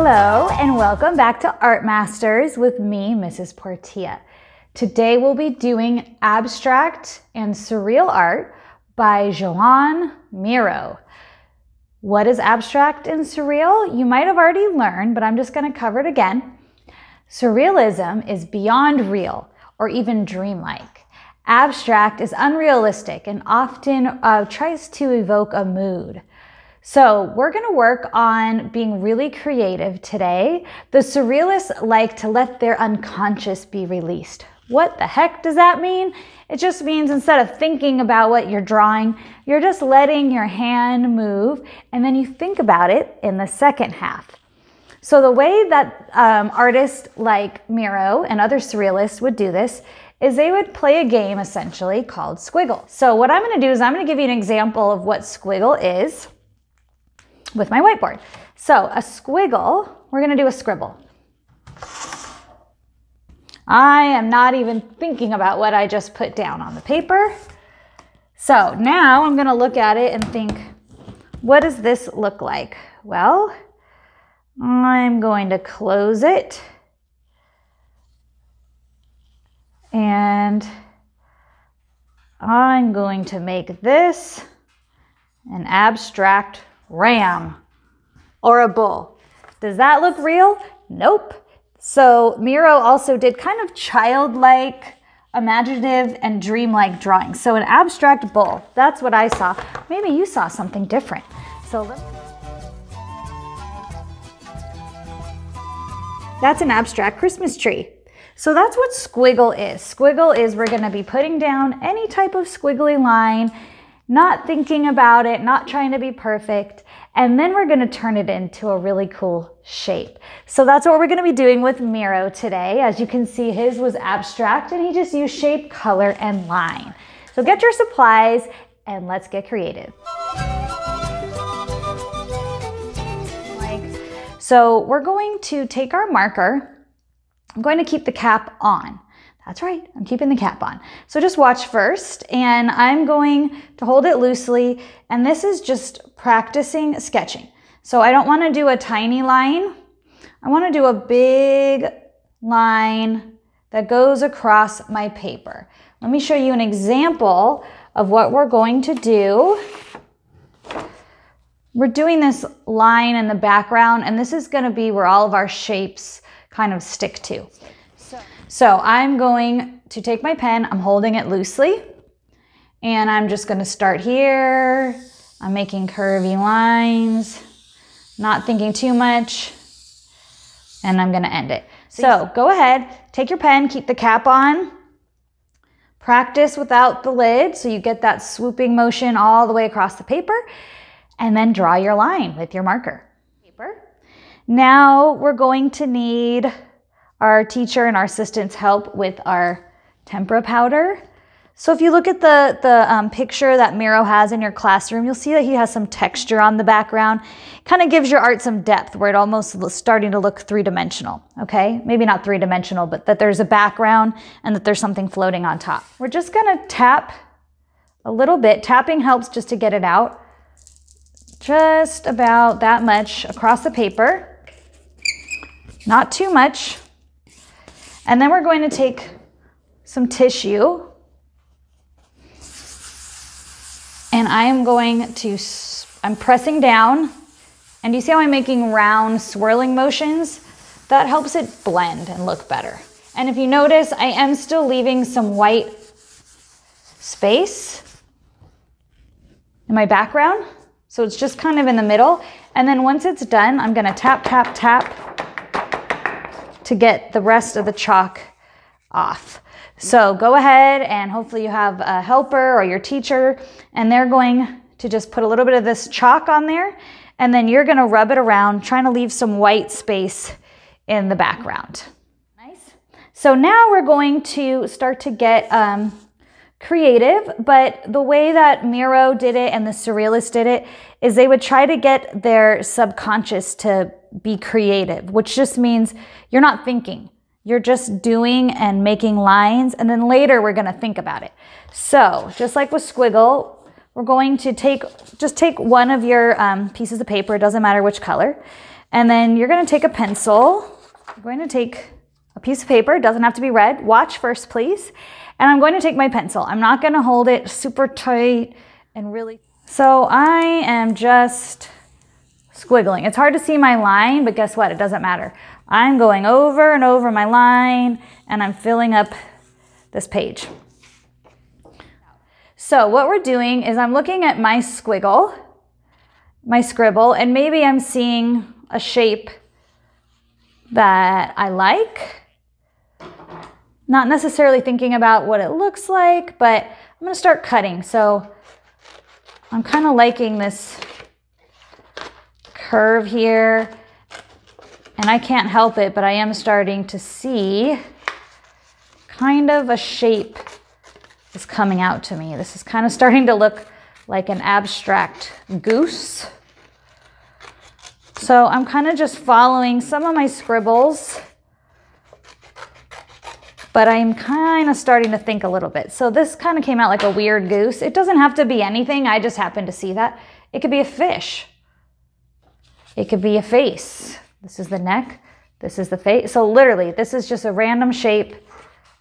Hello and welcome back to Art Masters with me, Mrs. Portilla. Today we'll be doing Abstract and Surreal Art by Joan Miro. What is abstract and surreal? You might have already learned, but I'm just going to cover it again. Surrealism is beyond real or even dreamlike. Abstract is unrealistic and often tries to evoke a mood. So we're going to work on being really creative today. The surrealists like to let their unconscious be released. What the heck does that mean? It just means instead of thinking about what you're drawing, you're just letting your hand move, and then you think about it in the second half. So the way that artists like Miro and other surrealists would do this is they would play a game essentially called Squiggle. So what I'm going to do is I'm going to give you an example of what Squiggle is with my whiteboard. So a squiggle, we're going to do a scribble. I am not even thinking about what I just put down on the paper. So now I'm going to look at it and think, what does this look like? Well, I'm going to close it and I'm going to make this an abstract ram or a bull. Does that look real? Nope. So Miro also did kind of childlike, imaginative, and dreamlike drawings. So an abstract bull, that's what I saw. Maybe you saw something different. So that's an abstract Christmas tree. So that's what squiggle is. Squiggle is we're going to be putting down any type of squiggly line, not thinking about it, not trying to be perfect, and then we're going to turn it into a really cool shape. So that's what we're going to be doing with Miro today. As you can see, his was abstract and he just used shape, color, and line. So get your supplies and let's get creative. So we're going to take our marker. I'm going to keep the cap on. That's right, I'm keeping the cap on. So just watch first, and I'm going to hold it loosely, and this is just practicing sketching. So I don't want to do a tiny line. I want to do a big line that goes across my paper. Let me show you an example of what we're going to do. We're doing this line in the background, and this is going to be where all of our shapes kind of stick to. So I'm going to take my pen, I'm holding it loosely, and I'm just going to start here. I'm making curvy lines, not thinking too much, and I'm going to end it. So go ahead, take your pen, keep the cap on, practice without the lid so you get that swooping motion all the way across the paper, and then draw your line with your marker. Now we're going to need our teacher and our assistant's help with our tempera powder. So if you look at the picture that Miro has in your classroom, you'll see that he has some texture on the background. Kind of gives your art some depth where it almost is starting to look three-dimensional, okay? Maybe not three-dimensional, but that there's a background and that there's something floating on top. We're just gonna tap a little bit. Tapping helps just to get it out. Just about that much across the paper. Not too much. And then we're going to take some tissue and I'm pressing down, and you see how I'm making round swirling motions? That helps it blend and look better. And if you notice, I am still leaving some white space in my background. So it's just kind of in the middle. And then once it's done, I'm gonna tap, tap, tap to get the rest of the chalk off. So go ahead and hopefully you have a helper or your teacher, and they're going to just put a little bit of this chalk on there, and then you're gonna rub it around, trying to leave some white space in the background. Nice. So now we're going to start to get creative, but the way that Miro did it and the surrealists did it is they would try to get their subconscious to be creative, which just means you're not thinking. You're just doing and making lines, and then later we're going to think about it. So just like with Squiggle, we're going to take one of your pieces of paper, it doesn't matter which color, And then you're going to take a pencil. You're going to take a piece of paper. It doesn't have to be red. Watch first, please. And I'm going to take my pencil. I'm not going to hold it super tight and really. So I am just squiggling. It's hard to see my line, but guess what? It doesn't matter. I'm going over and over my line, and I'm filling up this page. So what we're doing is I'm looking at my squiggle, my scribble, and maybe I'm seeing a shape that I like. Not necessarily thinking about what it looks like, but I'm going to start cutting. So I'm kind of liking this curve here, and I can't help it, but I am starting to see kind of a shape is coming out to me. This is kind of starting to look like an abstract goose. So I'm kind of just following some of my scribbles, but I'm kind of starting to think a little bit. So this kind of came out like a weird goose. It doesn't have to be anything. I just happened to see that. It could be a fish. It could be a face. This is the neck. This is the face. So literally, this is just a random shape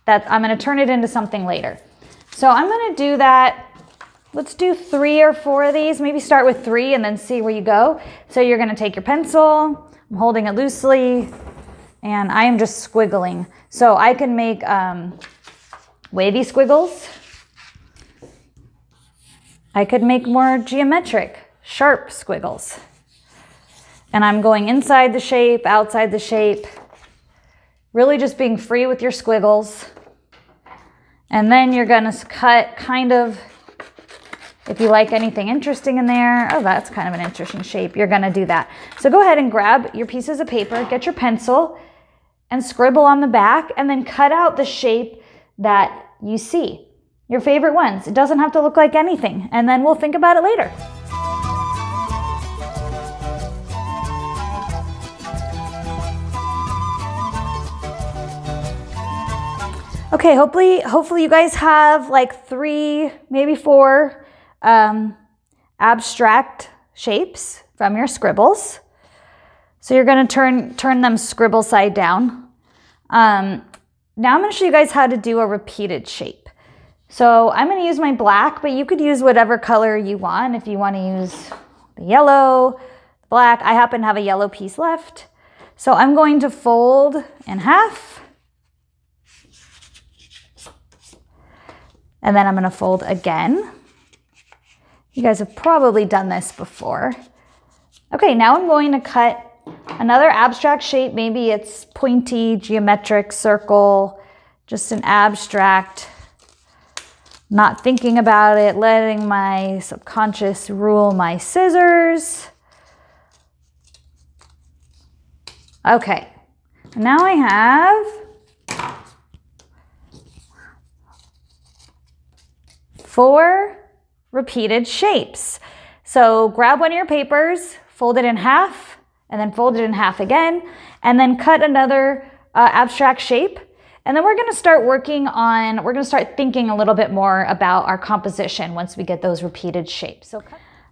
that I'm going to turn it into something later. So I'm going to do that. Let's do 3 or 4 of these. Maybe start with 3 and then see where you go. So you're going to take your pencil. I'm holding it loosely, and I am just squiggling. So I can make wavy squiggles. I could make more geometric, sharp squiggles. And I'm going inside the shape, outside the shape, really just being free with your squiggles. And then you're going to cut kind of, if you like anything interesting in there, oh, that's kind of an interesting shape, you're going to do that. So go ahead and grab your pieces of paper, get your pencil, and scribble on the back, and then cut out the shape that you see. Your favorite ones. It doesn't have to look like anything, and then we'll think about it later. Okay, hopefully you guys have like 3, maybe 4 abstract shapes from your scribbles. So you're going to turn them scribble side down. Now I'm going to show you guys how to do a repeated shape. So I'm going to use my black, but you could use whatever color you want. If you want to use the yellow, the black, I happen to have a yellow piece left. So I'm going to fold in half. And then I'm going to fold again. You guys have probably done this before. Okay, now I'm going to cut another abstract shape. Maybe it's pointy, geometric, circle, just an abstract, not thinking about it, letting my subconscious rule my scissors. Okay, now I have 4 repeated shapes. So grab one of your papers, fold it in half, and then fold it in half again, and then cut another abstract shape. And then we're going to start thinking a little bit more about our composition once we get those repeated shapes.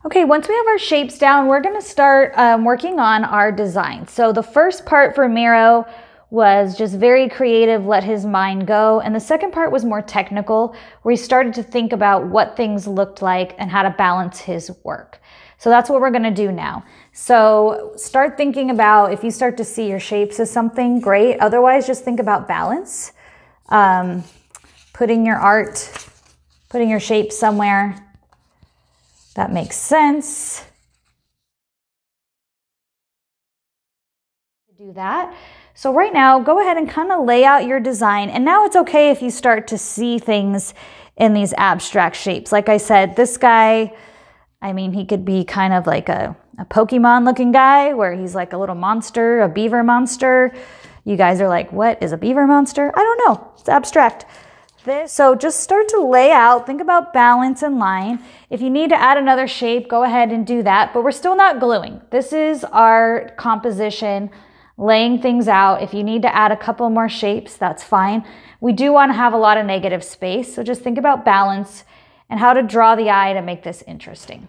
Okay, once we have our shapes down, we're going to start working on our design. So the first part for Miro was just very creative, let his mind go. And the second part was more technical, where he started to think about what things looked like and how to balance his work. So that's what we're going to do now. So start thinking about, if you start to see your shapes as something, great. Otherwise, just think about balance. Putting your shape somewhere that makes sense. Do that. So right now, go ahead and kind of lay out your design. And now it's okay if you start to see things in these abstract shapes. Like I said, this guy, I mean, he could be kind of like a Pokemon looking guy where he's like a little monster, a beaver monster. You guys are like, what is a beaver monster? I don't know. It's abstract. So just start to lay out, think about balance and line. If you need to add another shape, go ahead and do that, but we're still not gluing. This is our composition, laying things out. If you need to add a couple more shapes, that's fine. We do want to have a lot of negative space, so just think about balance and how to draw the eye to make this interesting.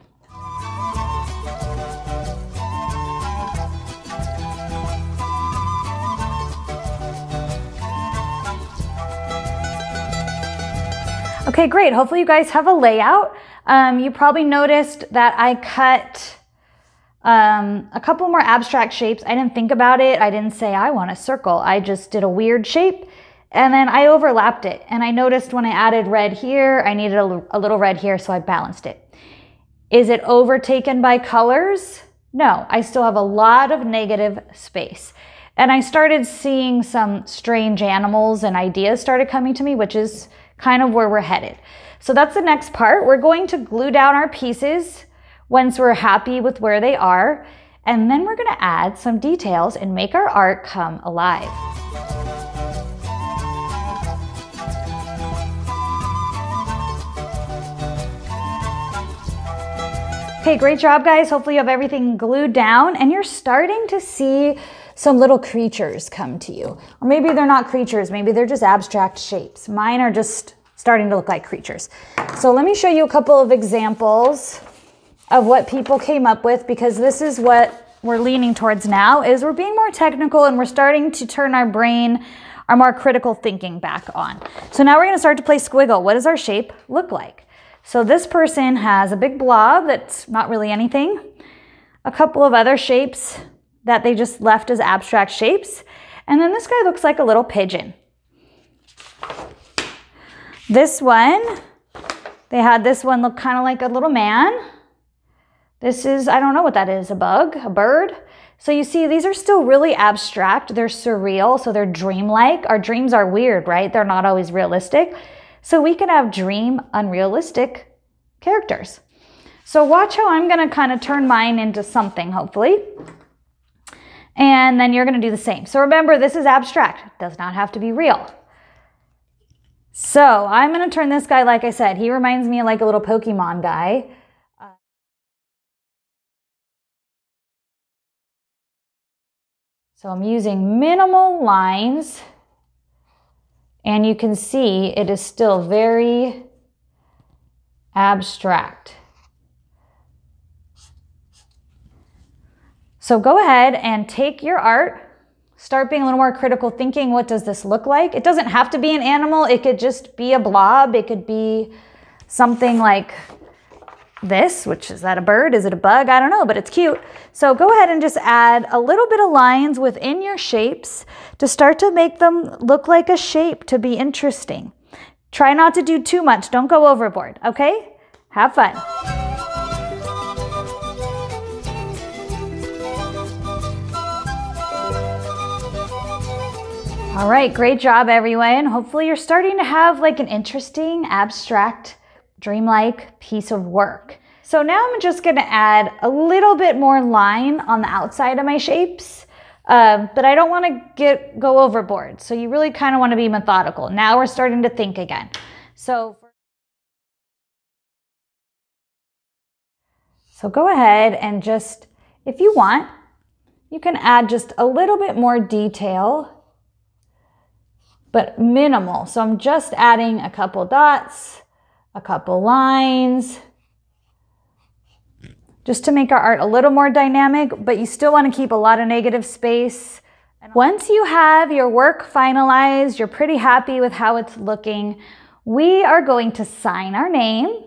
Okay, great. Hopefully you guys have a layout. You probably noticed that I cut a couple more abstract shapes. I didn't think about it. I didn't say I want a circle. I just did a weird shape and then I overlapped it. And I noticed when I added red here, I needed a little red here, so I balanced it. Is it overtaken by colors? No, I still have a lot of negative space. And I started seeing some strange animals and ideas started coming to me, which is kind of where we're headed. So that's the next part. We're going to glue down our pieces once we're happy with where they are, and then we're going to add some details and make our art come alive. Okay, great job guys. Hopefully you have everything glued down and you're starting to see some little creatures come to you. Or maybe they're not creatures, maybe they're just abstract shapes. Mine are just starting to look like creatures. So let me show you a couple of examples of what people came up with, because this is what we're leaning towards now, is we're being more technical and we're starting to turn our brain, our more critical thinking back on. So now we're gonna start to play squiggle. What does our shape look like? So this person has a big blob that's not really anything, a couple of other shapes that they just left as abstract shapes, and then this guy looks like a little pigeon. This one, they had this one look kind of like a little man. This is, I don't know what that is, a bug, a bird. So you see, these are still really abstract. They're surreal, so they're dreamlike. Our dreams are weird, right? They're not always realistic. So we can have dream, unrealistic characters. So watch how I'm gonna kind of turn mine into something, hopefully. And then you're gonna do the same. So remember, this is abstract. It does not have to be real. So I'm gonna turn this guy, like I said, he reminds me of like a little Pokemon guy. So I'm using minimal lines, and you can see it is still very abstract. So go ahead and take your art, start being a little more critical thinking. What does this look like? It doesn't have to be an animal. It could just be a blob. It could be something like this, which is that a bird? Is it a bug? I don't know, but it's cute. So go ahead and just add a little bit of lines within your shapes to start to make them look like a shape, to be interesting. Try not to do too much. Don't go overboard, okay? Have fun. All right, great job everyone. Hopefully you're starting to have like an interesting, abstract, dreamlike piece of work. So now I'm just gonna add a little bit more line on the outside of my shapes, but I don't wanna go overboard. So you really kind of wanna be methodical. Now we're starting to think again. So go ahead and just, if you want, you can add just a little bit more detail, but minimal. So I'm just adding a couple dots, a couple lines, just to make our art a little more dynamic, but you still want to keep a lot of negative space. Once you have your work finalized, you're pretty happy with how it's looking, we are going to sign our name.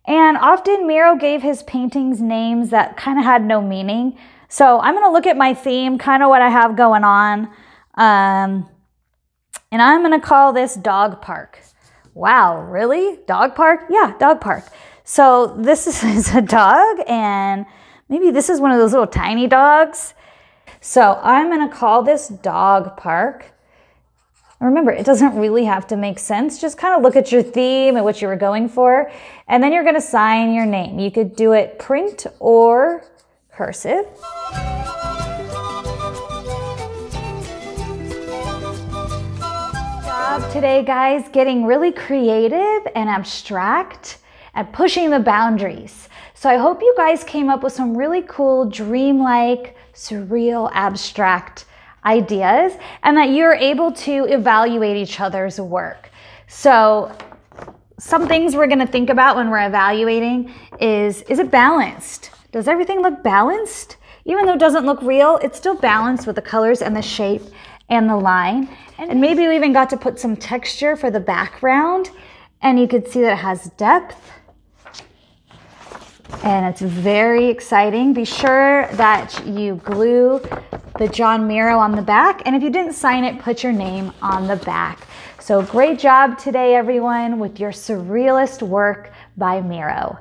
And often Miro gave his paintings names that kind of had no meaning. So I'm going to look at my theme, kind of what I have going on. And I'm going to call this Dog Park. Wow, really? Dog park? Yeah, dog park. So this is a dog, and maybe this is one of those little tiny dogs. So I'm gonna call this Dog Park. Remember, it doesn't really have to make sense. Just kind of look at your theme and what you were going for, and then you're gonna sign your name. You could do it print or cursive. Today, guys, getting really creative and abstract and pushing the boundaries. So I hope you guys came up with some really cool, dreamlike, surreal, abstract ideas, and that you're able to evaluate each other's work. So some things we're gonna think about when we're evaluating is it balanced? Does everything look balanced? Even though it doesn't look real, it's still balanced with the colors and the shape and the line. And maybe we even got to put some texture for the background. And you can see that it has depth. And it's very exciting. Be sure that you glue the John Miro on the back. And if you didn't sign it, put your name on the back. So great job today, everyone, with your surrealist work by Miro.